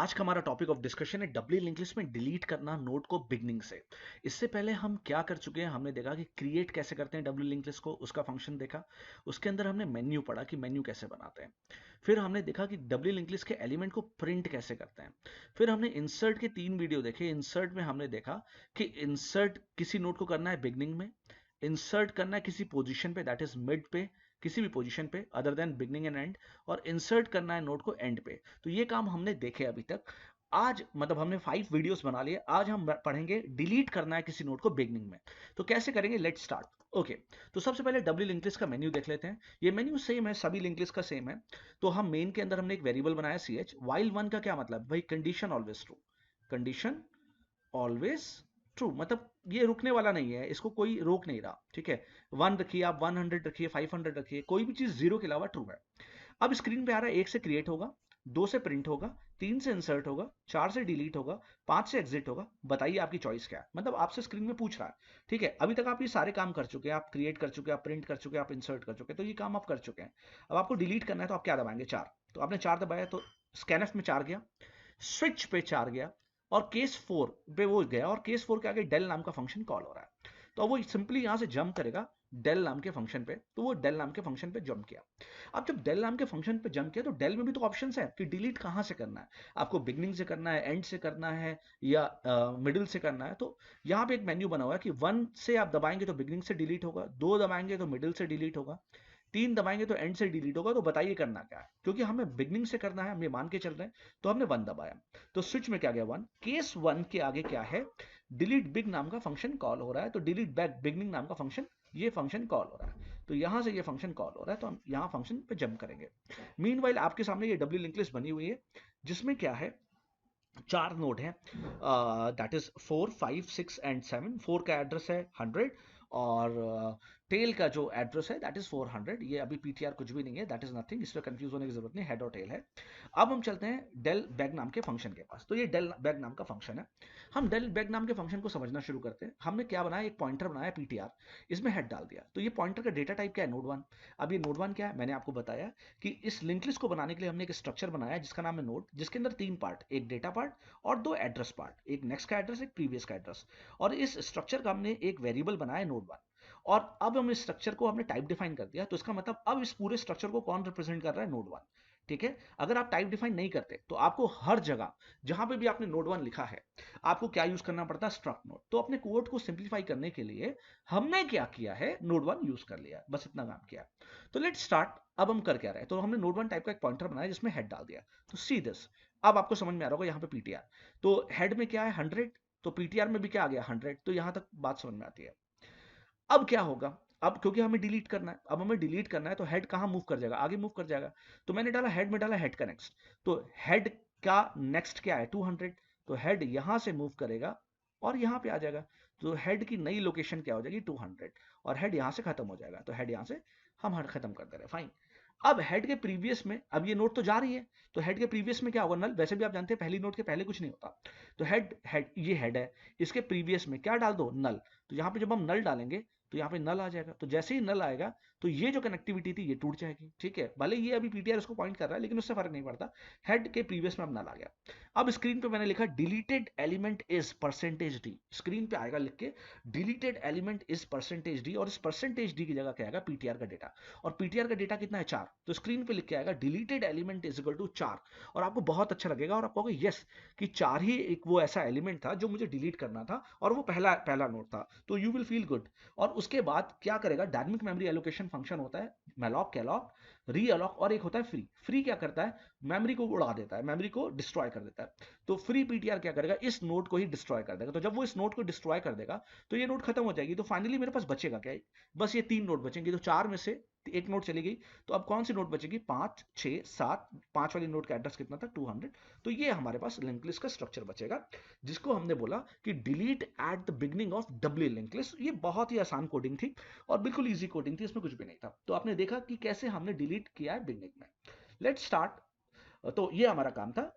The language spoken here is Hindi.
आज का हमारा टॉपिक ऑफ डिस्कशन है डब्ल्यू लिंक लिस्ट में डिलीट करना नोड को बिगनिंग से। इससे पहले हम क्या कर चुके हैं, हमने देखा कि क्रिएट कैसे करते हैं डब्ल्यू लिंक लिस्ट को, उसका फंक्शन देखा। उसके अंदर हमने मेन्यू पढ़ा कि मेन्यू कैसे बनाते हैं। फिर हमने देखा कि डब्ल्यू लिंक लिस्ट के एलिमेंट को प्रिंट कैसे करते हैं। फिर हमने इंसर्ट के 3 वीडियो देखे। इंसर्ट में हमने देखा कि इंसर्ट किसी नोड को करना है बिगनिंग में, इंसर्ट करना है किसी पोजीशन पे दैट इज मिड पे, किसी भी पोजीशन पे other than beginning and and, और इंसर्ट करना है नोड को एंड पे। तो ये काम हमने देखे अभी तक। आज मतलब हमने 5 वीडियोस बना लिए। आज हम पढ़ेंगे डिलीट करना है किसी नोड को बिगनिंग में। तो कैसे करेंगे, लेट्स स्टार्ट। ओके, तो सबसे पहले डब्ल्यू लिंक लिस्ट का मेन्यू देख लेते हैं। ये मेन्यू सेम है, सभी लिंक लिस्ट का सेम है। तो हम मेन के अंदर हमने एक वेरिएबल बनाया सी एच। वाइल वन का क्या मतलब भाई, condition always true, condition always true, मतलब ये रुकने वाला नहीं है, इसको कोई रोक नहीं रहा। ठीक है, 1 रखिए, आप 100 रखिए, 500 रखिए, कोई भी चीज 0 के अलावा ट्रू है। अब स्क्रीन पे आ रहा है 1 से क्रिएट होगा, 2 से प्रिंट होगा, 3 से इंसर्ट होगा, 4 से डिलीट होगा, 5 से एग्जिट होगा। बताइए आपकी चॉइस क्या है, मतलब आपसे स्क्रीन में पूछ रहा है। ठीक है, अभी तक आप ये सारे काम कर चुके हैं, आप क्रिएट कर चुके हैं, आप प्रिंट कर चुके हैं, आप इंसर्ट कर चुके हैं, तो ये काम आप कर चुके हैं। अब आपको डिलीट करना है तो आप क्या दबाएंगे, 4। तो आपने 4 दबाया तो स्कैनफ में 4 गया, स्विच पे 4 गया, और केस 4 पे वो गया, और केस 4 के आगे डेल नाम का फंक्शन कॉल हो रहा है। तो वो सिंपली यहां से जंप करेगा डेल नाम के फंक्शन पे। तो वो डेल नाम के फंक्शन पे जंप किया। अब जब डेल नाम के फंक्शन पे जंप किया तो डेल में भी तो ऑप्शंस है कि डिलीट कहां से करना है, आपको बिगनिंग से करना है, एंड से करना है, या मिडिल से करना है। तो यहाँ पे एक मेन्यू बना हुआ है कि 1 से आप दबाएंगे तो बिगनिंग से डिलीट होगा, 2 दबाएंगे तो मिडिल से डिलीट होगा, 3 दबाएंगे तो एंड से डिलीट होगा। तो बताइए करना क्या है, क्योंकि हमें बिगनिंग से करना है, हम ये मान के चल रहे हैं। तो हमने 1 दबाया, तो स्विच में क्या गया 1, केस 1 के आगे क्या है, डिलीट बिग नाम का फंक्शन कॉल हो रहा है। तो डिलीट बैक बिगनिंग नाम का फंक्शन, ये फंक्शन कॉल हो रहा है। तो यहां से ये फंक्शन कॉल हो रहा है, तो हम यहां फंक्शन पे जंप करेंगे। मीनवाइल आपके सामने ये डब्ल्यू लिंक लिस्ट बनी हुई है, जिसमें क्या है, 4 नोड है, दैट इज 4, 5, 6 एंड 7। 4 का एड्रेस है 100, और टेल का जो एड्रेस है दैट इज 400। ये अभी पीटीआर कुछ भी नहीं है, दैट इज नथिंग, इसमें कंफ्यूज होने की जरूरत नहीं, हेड और टेल है। अब हम चलते हैं डेल बैग नाम के फंक्शन के पास। तो ये डेल बैग नाम का फंक्शन है। हम डेल बैग नाम के फंक्शन को समझना शुरू करते हैं। हमने क्या बनाया, एक पॉइंटर बनाया पीटीआर, इसमें हेड डाल दिया। तो ये पॉइंटर का डेटा टाइप क्या है, नोड 1। अब ये नोड 1 क्या है, मैंने आपको बताया कि इस लिंक लिस्ट को बनाने के लिए हमने एक स्ट्रक्चर बनाया जिसका नाम है नोड, जिसके अंदर 3 पार्ट, एक डेटा पार्ट और 2 एड्रेस पार्ट, एक नेक्स्ट का एड्रेस, एक प्रीवियस का एड्रेस। और इस स्ट्रक्चर का हमने एक वेरिएबल बनाया नोड 1। और अब हम इस स्ट्रक्चर को हमने टाइप डिफाइन कर दिया। तो इसका मतलब अब इस पूरे स्ट्रक्चर को कौन रिप्रेजेंट कर रहा है, नोड 1। ठीक है, अगर आप टाइप डिफाइन नहीं करते तो आपको हर जगह जहां पे भी आपने नोड 1 लिखा है, आपको क्या यूज करना पड़ता है, स्ट्रक्ट नोड। तो अपने कोड को सिंप्लीफाई करने के लिए हमने क्या किया है, नोड 1 यूज कर लिया, बस इतना काम किया। तो लेट्स स्टार्ट। अब हम कर क्या रहे हैं, तो हमने नोड 1 टाइप का एक पॉइंटर बनाया जिसमें हेड डाल दिया। तो सी दिस, अब आपको समझ में आ रहा होगा यहाँ पे पीटीआर। तो हेड में क्या है 100, तो पीटीआर में भी क्या आ गया 100। तो यहां तक बात समझ में आती है। अब क्या होगा, अब क्योंकि हमें डिलीट करना है, अब हमें डिलीट करना है तो हेड कहां मूव कर जाएगा, आगे मूव कर जाएगा। तो मैंने डाला हेड में, डाला हेड का नेक्स्ट। तो हेड का नेक्स्ट क्या है 200, तो हेड यहां से मूव करेगा और यहां पे आ जाएगा। तो हेड की नई लोकेशन क्या हो जाएगी 200, और हेड यहां से खत्म हो जाएगा। तो हेड यहां से हम हट खत्म कर दे रहे हैं, फाइन। अब हेड के प्रीवियस में, अब ये नोट तो जा रही है, तो हेड के प्रीवियस में क्या होगा, नल। वैसे भी आप जानते हैं पहली नोट के पहले कुछ नहीं होता। तो हेड हेड ये हेड है, इसके प्रीवियस में क्या डाल दो, नल। तो यहाँ पे जब हम नल डालेंगे तो यहाँ पे नल आ जाएगा। तो जैसे ही नल आएगा तो ये जो कनेक्टिविटी थी ये टूट जाएगी। ठीक है, भले ये अभी पीटीआर इसको पॉइंट कर रहा है लेकिन उससे फर्क नहीं पड़ता, हेड के प्रीवियस में अब नल आ गया। अब स्क्रीन पे मैंने लिखा deleted element is percentage D, screen पे आएगा लिख के deleted element is percentage D, और इस परसेंटेज डी की जगह क्या आएगा, पीटीआर का डेटा। और पीटीआर का डेटा कितना है 4, तो स्क्रीन पे लिख के आएगा deleted element is equal to 4। और आपको बहुत अच्छा लगेगा और आप कहोगे यस, कि 4 ही एक वो ऐसा एलिमेंट था जो मुझे डिलीट करना था, और वो पहला पहला नोट था। तो यू विल फील गुड। और उसके बाद क्या करेगा, डायनेमिक मेमोरी एलोकेशन फंक्शन होता है, मैलॉक, कैलॉक, री अलॉक, और एक होता है फ्री। फ्री क्या करता है, मेमोरी को उड़ा देता है, मेमोरी को डिस्ट्रॉय कर देता है। तो फ्री पीटीआर क्या करेगा, इस नोट को ही डिस्ट्रॉय कर देगा। तो जब वो इस नोट को डिस्ट्रॉय कर देगा तो ये नोट खत्म हो जाएगी। तो फाइनली मेरे पास बचेगा क्या, बस ये 3 नोट बचेंगे। तो 4 में से एक नोट चली गई, तो अब कौन सी नोट बचेगी, 5, 6, 7। 5 वाली नोट का एड्रेस कितना था 200। तो ये हमारे पास लिंक लिस्ट का स्ट्रक्चर बचेगा, जिसको हमने बोला कि delete at the beginning of W link list. ये बहुत ही आसान कोडिंग थी और बिल्कुल इजी कोडिंग थी, इसमें कुछ भी नहीं था। तो आपने देखा कि कैसे हमने डिलीट किया है बिगनिंग में। Let's start. तो ये हमारा काम था।